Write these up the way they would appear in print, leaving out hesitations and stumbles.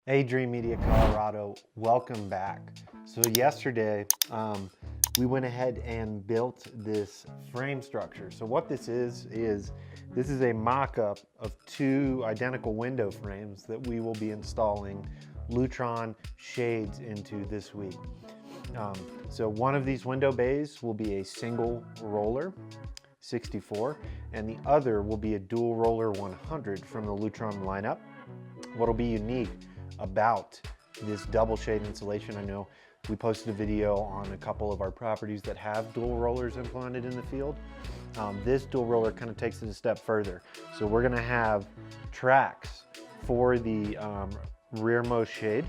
Hey Dream Media Colorado, welcome back. So yesterday we went ahead and built this frame structure. So what this is this is a mock-up of two identical window frames that we will be installing Lutron shades into this week. So one of these window bays will be a single roller 64 and the other will be a dual roller 100 from the Lutron lineup. What'll be unique about this double shade insulation, I know we posted a video on a couple of our properties that have dual rollers implemented in the field. This dual roller kind of takes it a step further. So we're gonna have tracks for the rearmost shade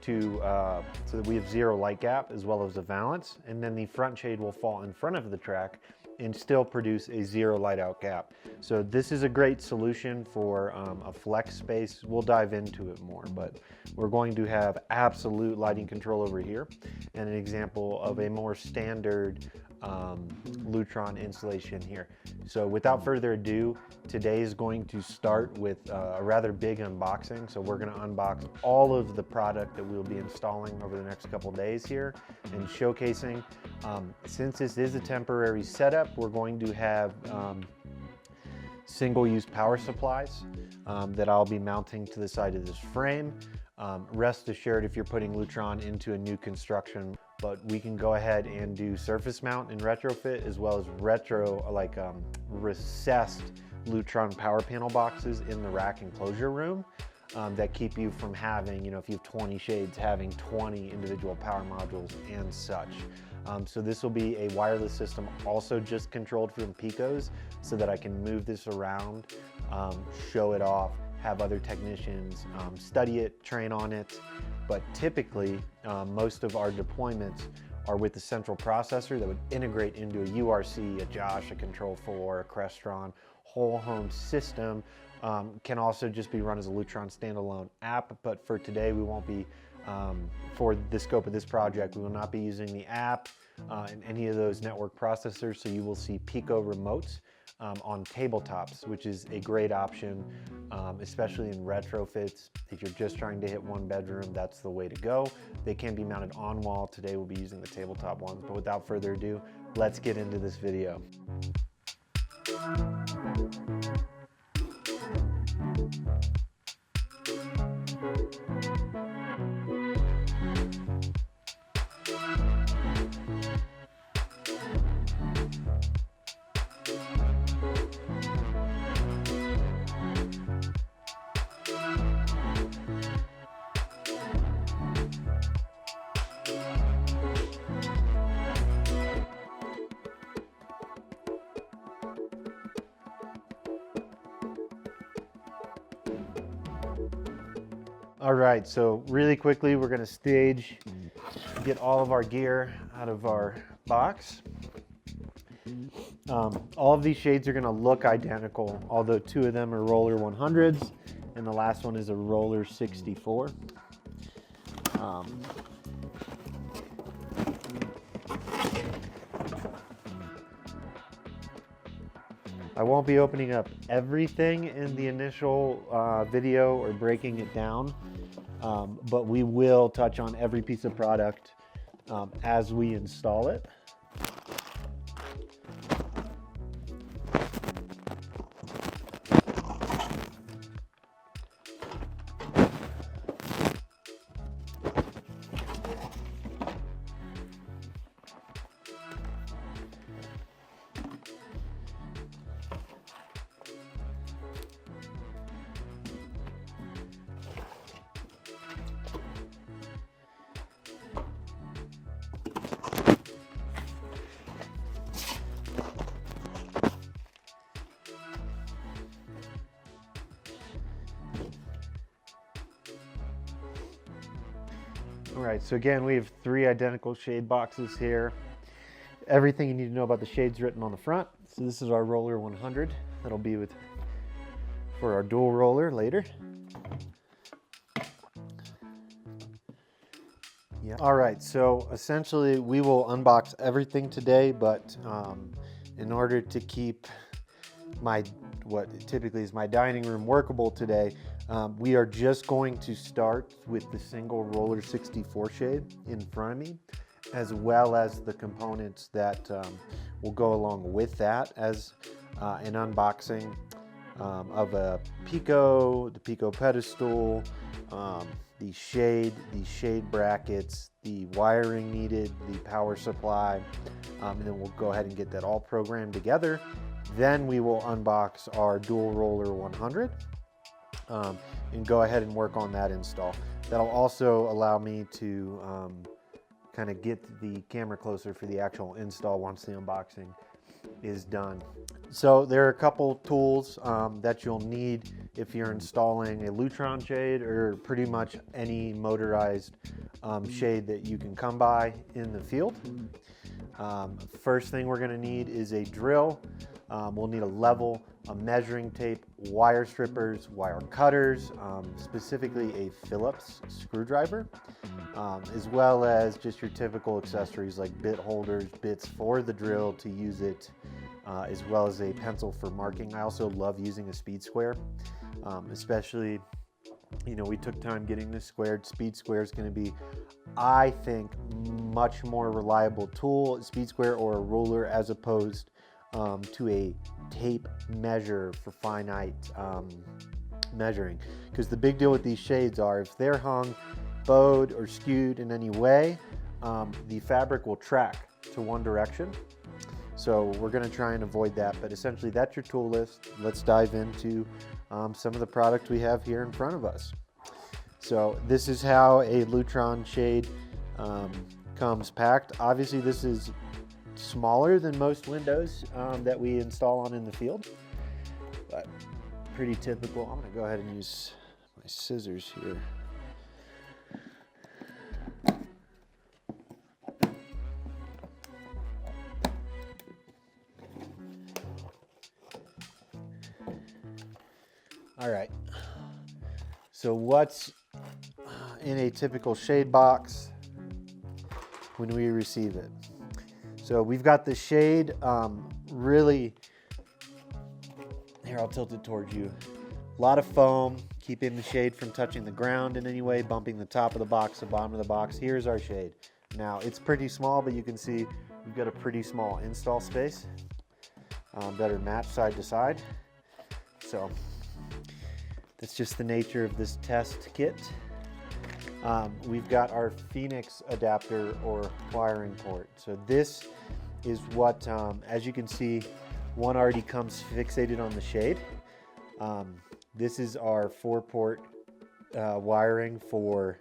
so that we have zero light gap as well as a valance, and then the front shade will fall in front of the track and still produce a zero light out gap. So this is a great solution for a flex space. We'll dive into it more, but we're going to have absolute lighting control over here and an example of a more standard Lutron installation here. So without further ado, today is going to start with a rather big unboxing. So we're going to unbox all of the product that we'll be installing over the next couple days here and showcasing. Since this is a temporary setup, we're going to have single-use power supplies that I'll be mounting to the side of this frame. Rest assured, if you're putting Lutron into a new construction, but we can go ahead and do surface mount and retrofit, as well as recessed Lutron power panel boxes in the rack enclosure room that keep you from having, if you have 20 shades, having 20 individual power modules and such. So this will be a wireless system, also just controlled from Picos, so that I can move this around, show it off, have other technicians study it, train on it. But typically, most of our deployments are with the central processor that would integrate into a URC, a Josh, a Control4, a Crestron, whole home system. Can also just be run as a Lutron standalone app, but for today we won't be, for the scope of this project, we will not be using the app and any of those network processors, so you will see Pico remotes on tabletops, which is a great option, especially in retrofits. If you're just trying to hit one bedroom, that's the way to go. They can be mounted on wall. Today we'll be using the tabletop ones, but without further ado, let's get into this video. All right, so really quickly, we're gonna get all of our gear out of our box. All of these shades are gonna look identical, although two of them are roller 100s, and the last one is a roller 64. I won't be opening up everything in the initial video or breaking it down, but we will touch on every piece of product as we install it. All right, so again, we have three identical shade boxes here. Everything you need to know about the shades written on the front. So this is our roller 100. That'll be for our dual roller later. Yeah. All right, so essentially we will unbox everything today, but in order to keep what typically is my dining room workable today, We are just going to start with the single roller 64 shade in front of me, as well as the components that will go along with that, as an unboxing of a Pico, the Pico pedestal, the shade brackets, the wiring needed, the power supply, and then we'll go ahead and get that all programmed together. Then we will unbox our dual roller 100 and go ahead and work on that install. That'll also allow me to kind of get the camera closer for the actual install once the unboxing is done. So there are a couple tools that you'll need if you're installing a Lutron shade or pretty much any motorized shade that you can come by in the field. First thing we're going to need is a drill. We'll need a level, a measuring tape, wire strippers, wire cutters, specifically a Phillips screwdriver, as well as just your typical accessories like bit holders, bits for the drill to use it, as well as a pencil for marking. I also love using a speed square, especially, you know, we took time getting this squared. Speed square is going to be, I think, much more reliable tool, speed square or a ruler, as opposed to a tape measure for finite measuring. Because the big deal with these shades are if they're hung, bowed, or skewed in any way, the fabric will track to one direction. So we're going to try and avoid that, but essentially that's your tool list. Let's dive into some of the product we have here in front of us. So this is how a Lutron shade comes packed. Obviously this is smaller than most windows that we install on in the field, but pretty typical. I'm going to go ahead and use my scissors here. All right, so what's in a typical shade box when we receive it? So we've got the shade really, here I'll tilt it towards you, a lot of foam, keeping the shade from touching the ground in any way, bumping the top of the box, the bottom of the box. Here's our shade. Now it's pretty small, but you can see we've got a pretty small install space that are matched side to side. So that's just the nature of this test kit. We've got our Phoenix adapter or wiring port. So this is what, as you can see, one already comes fixated on the shade. This is our 4-port wiring for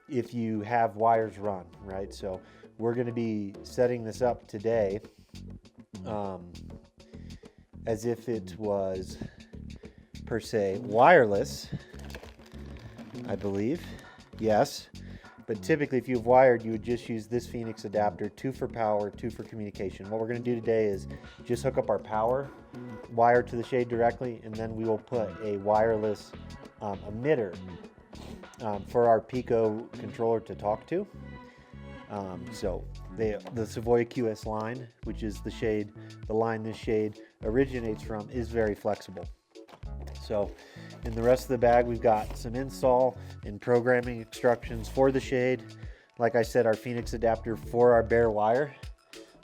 if you have wires run, right? So we're going to be setting this up today as if it was per se wireless, I believe. Yes, but typically if you've wired, you would just use this Phoenix adapter, 2 for power, 2 for communication. What we're going to do today is just hook up our power wire to the shade directly, and then we will put a wireless emitter for our Pico controller to talk to. So the Savoy QS line, which is the shade, the line this shade originates from, is very flexible. So in the rest of the bag, we've got some install and programming instructions for the shade. Like I said, our Phoenix adapter for our bare wire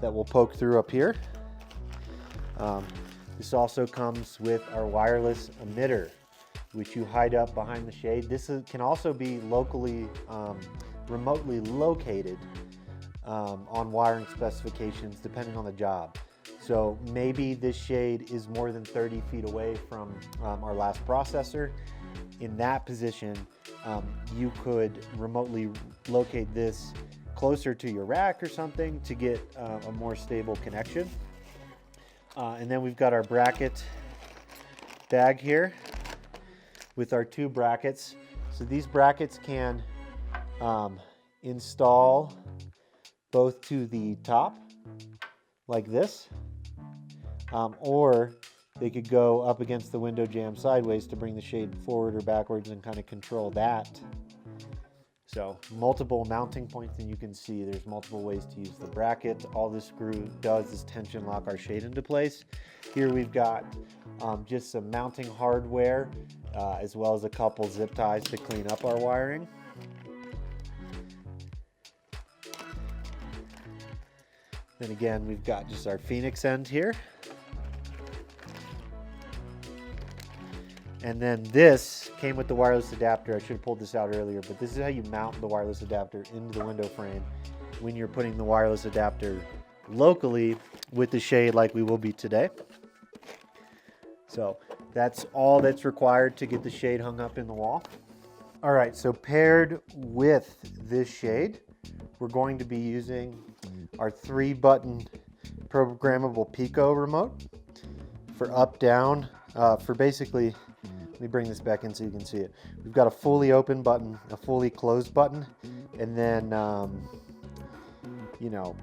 that will poke through up here. This also comes with our wireless emitter, which you hide up behind the shade. This can also be locally, remotely located on wiring specifications depending on the job. So maybe this shade is more than 30 feet away from our last processor. In that position, you could remotely locate this closer to your rack or something to get a more stable connection. And then we've got our bracket bag here with our 2 brackets. So these brackets can install both to the top like this, or they could go up against the window jamb sideways to bring the shade forward or backwards and kind of control that. So multiple mounting points, and you can see there's multiple ways to use the bracket. All this screw does is tension lock our shade into place. Here we've got just some mounting hardware, as well as a couple zip ties to clean up our wiring. Then again, we've got just our Phoenix end here. And then this came with the wireless adapter. I should have pulled this out earlier, but this is how you mount the wireless adapter into the window frame when you're putting the wireless adapter locally with the shade like we will be today. So that's all that's required to get the shade hung up in the wall. All right, so paired with this shade, we're going to be using our 3-button programmable Pico remote for up, down, for basically, let me bring this back in so you can see it. We've got a fully open button, a fully closed button, and then, you know,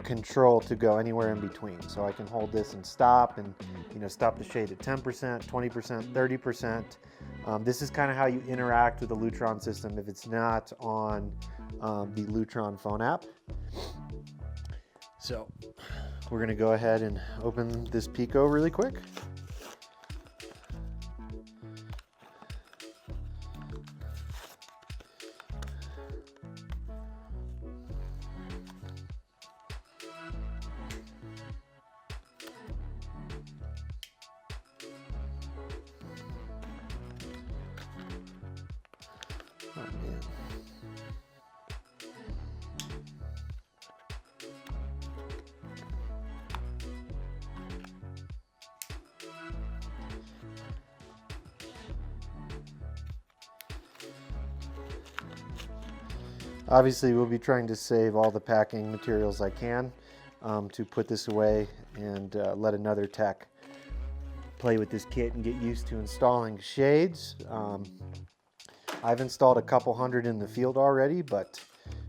control to go anywhere in between. So I can hold this and stop, and, you know, stop the shade at 10%, 20%, 30%. This is kind of how you interact with the Lutron system if it's not on the Lutron phone app. So we're gonna go ahead and open this Pico really quick. Oh, man. Obviously, we'll be trying to save all the packing materials I can to put this away and let another tech play with this kit and get used to installing shades. I've installed a couple hundred in the field already, but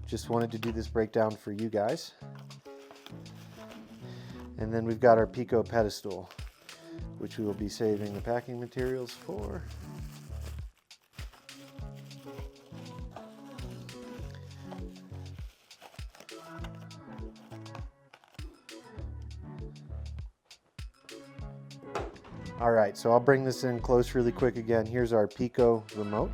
just wanted to do this breakdown for you guys. And then we've got our Pico pedestal, which we will be saving the packing materials for. All right, so I'll bring this in close really quick again. Here's our Pico remote,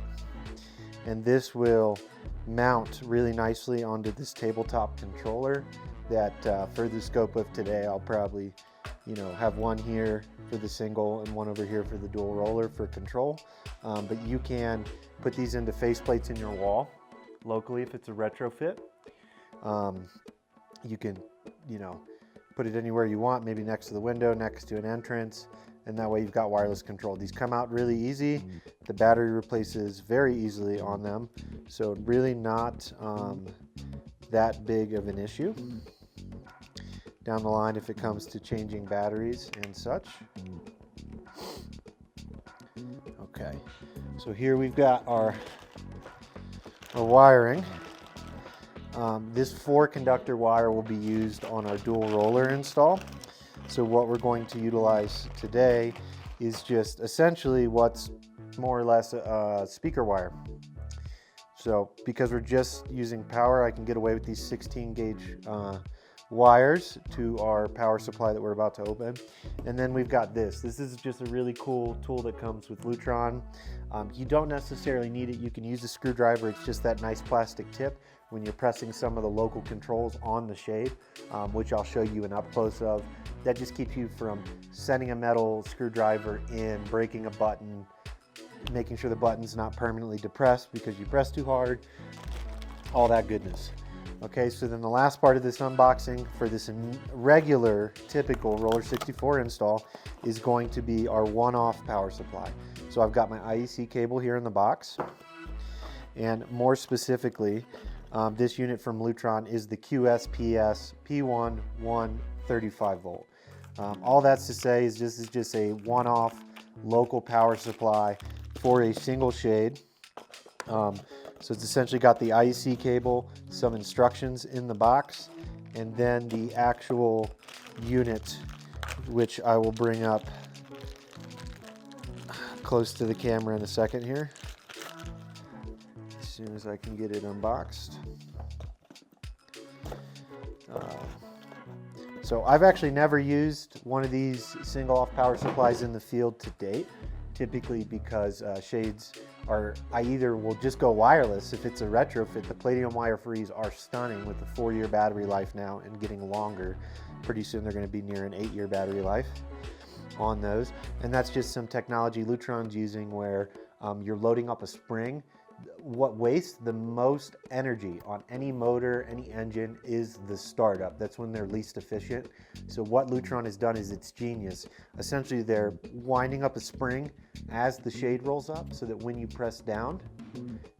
and this will mount really nicely onto this tabletop controller that for the scope of today, I'll probably, you know, have one here for the single and one over here for the dual roller for control. But you can put these into faceplates in your wall locally if it's a retrofit. You can, you know, put it anywhere you want, maybe next to the window, next to an entrance, and that way you've got wireless control. These come out really easy. The battery replaces very easily on them, so really not that big of an issue down the line if it comes to changing batteries and such. Okay, so here we've got our wiring. This 4-conductor wire will be used on our dual roller install. So what we're going to utilize today is just essentially what's more or less a speaker wire. So because we're just using power, I can get away with these 16 gauge wires to our power supply that we're about to open. And then we've got this. This is just a really cool tool that comes with Lutron. You don't necessarily need it. You can use a screwdriver. It's just that nice plastic tip when you're pressing some of the local controls on the shade, which I'll show you an up close of. That just keeps you from sending a metal screwdriver in, breaking a button, making sure the button's not permanently depressed because you press too hard, all that goodness. Okay, so then the last part of this unboxing for this regular, typical Roller 64 install is going to be our one-off power supply. So I've got my IEC cable here in the box, and more specifically, this unit from Lutron is the QSPS P1 135 volt. All that's to say is this is just a one-off local power supply for a single shade. So it's essentially got the IEC cable, some instructions in the box, and then the actual unit, which I will bring up close to the camera in a second here. soon as I can get it unboxed. So I've actually never used one of these single off power supplies in the field to date, typically because shades I either will just go wireless if it's a retrofit. The palladium wire frees are stunning with a 4-year battery life now and getting longer. Pretty soon they're going to be near an 8-year battery life on those. And that's just some technology Lutron's using where you're loading up a spring. What wastes the most energy on any motor, any engine, is the startup. That's when they're least efficient. So what Lutron has done is it's genius. Essentially, they're winding up a spring as the shade rolls up so that when you press down,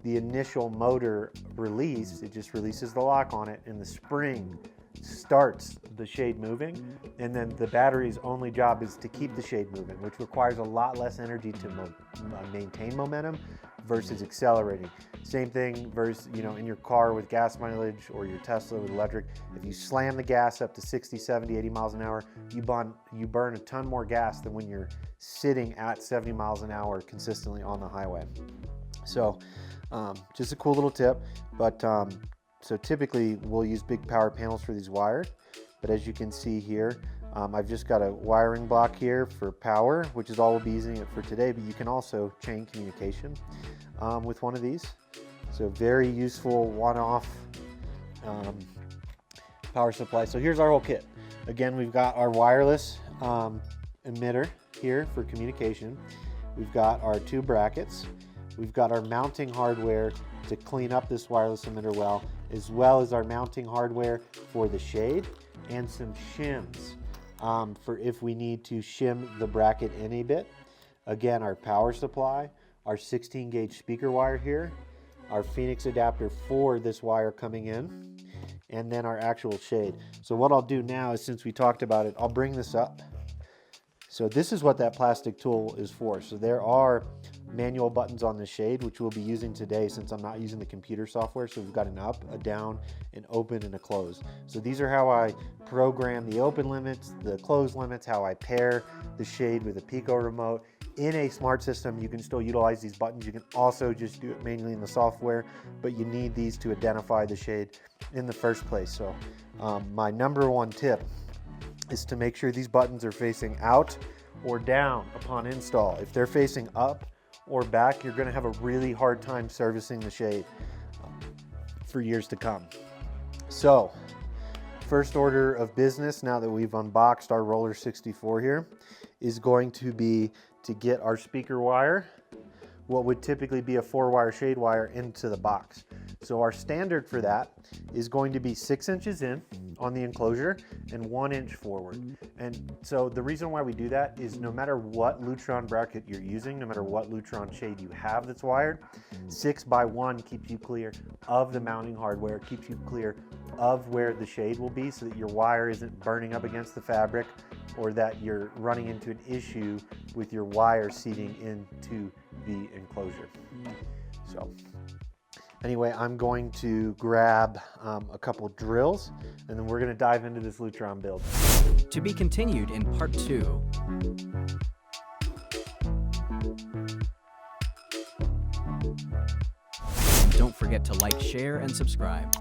the initial motor release, it just releases the lock on it, and the spring starts the shade moving, and then the battery's only job is to keep the shade moving, which requires a lot less energy to maintain momentum versus accelerating. Same thing versus, in your car with gas mileage or your Tesla with electric. If you slam the gas up to 60, 70, 80 miles an hour, you burn a ton more gas than when you're sitting at 70 miles an hour consistently on the highway. So just a cool little tip, but so typically we'll use big power panels for these wires, but as you can see here, I've just got a wiring block here for power, which is all we'll be using it for today, but you can also chain communication with one of these. So very useful one-off power supply. So here's our whole kit. Again, we've got our wireless emitter here for communication. We've got our 2 brackets. We've got our mounting hardware to clean up this wireless emitter well as our mounting hardware for the shade and some shims for if we need to shim the bracket in a bit. Again, our power supply, our 16 gauge speaker wire here, our Phoenix adapter for this wire coming in, and then our actual shade. So what I'll do now is, since we talked about it, I'll bring this up. So this is what that plastic tool is for. So there are manual buttons on the shade, which we'll be using today since I'm not using the computer software. So we've got an up, a down, an open, and a close. So these are how I program the open limits, the close limits, how I pair the shade with a Pico remote. In a smart system, you can still utilize these buttons. You can also just do it manually in the software, but you need these to identify the shade in the first place. So my number one tip is to make sure these buttons are facing out or down upon install. If they're facing up or back, you're going to have a really hard time servicing the shade for years to come. So first order of business, now that we've unboxed our Roller 64 here, is going to be to get our speaker wire, what would typically be a 4-wire shade wire, into the box. So our standard for that is going to be 6 inches in on the enclosure and 1 inch forward. And so the reason why we do that is no matter what Lutron bracket you're using, no matter what Lutron shade you have that's wired, 6x1 keeps you clear of the mounting hardware, keeps you clear of where the shade will be so that your wire isn't burning up against the fabric or that you're running into an issue with your wire seating into the enclosure. So anyway, I'm going to grab a couple drills and then we're going to dive into this Lutron build. To be continued in part 2. Don't forget to like, share, and subscribe.